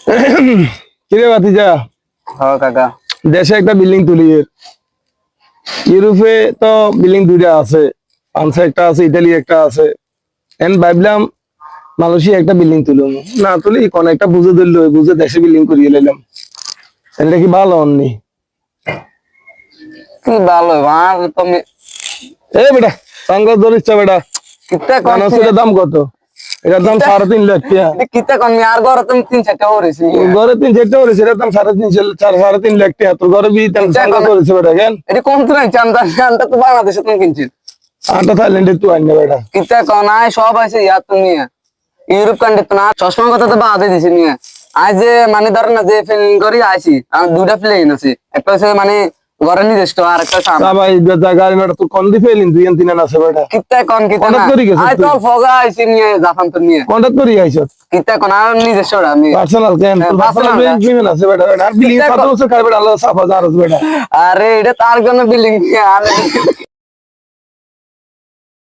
কিরে ভাতিজা, হ্যাঁ কাকা। দেশে একটা বিল্ডিং তুলি। ইউরোপে তো বিল্ডিং দুইটা আছে, ফ্রান্সে একটা আছে, ইতালি একটা আছে। এন ভাবলাম মালয়েশিয়া একটা বিল্ডিং তুলুম, না তুলি কোন একটা বুঝে ধরলো, বুঝে দেশে বিল্ডিং করিয়ে লাইলাম। এটা কি ভালো অননি? কি ভালো আর তুমি এ বেটা সঙ্গ ধরিস বেটা, কিতা কোন মানুষের দাম কত? এটার দাম 3.5 লাখ টাকা। কিতা কোন আর ঘর তুমি 3-4টা হরেছি ঘরে 3-4টা হয়েছে, এটার দাম 3.5 লাখ টাকা। তোর ঘরে বি দাম সঙ্গ করেছে বেটা কেন? এটা কোন তুই চান্দা চান্দা তো বাংলাদেশে তুমি কিনছিস আটা থাইল্যান্ডে তুই আইনা বেটা। কিতা কোন আয় সব আছে ইয়া তুমি ইউরোপ কান্ট্রি তো না চশমা কথা তো বাদে দিছি নিয়ে আজ যে মানে ধর না যে ফিলিং করি আইছি আর দুটা প্লেন আছে একটা হচ্ছে মানে ঘরে নিজস্ব আর একটা সামনে ভাই গাড়ি না তুই কোন দি ফেলিন 2-3 আছে বেটা। কিতা কোন কিতা কন্টাক্ট না করি গেছিস আয় তো তুই? ফগা আইছি নিয়ে জাপান তো নিয়ে কন্টাক্ট করি আইছ কিতা কোন আর নিজস্ব আমি পার্সোনাল কেন? তোর পার্সোনাল বিল্ডিং আছে বেটা। আর বিল্ডিং 7 বছর খাই বেটা, আল্লাহ সাফা জারস বেটা। আরে এটা তার জন্য বিল্ডিং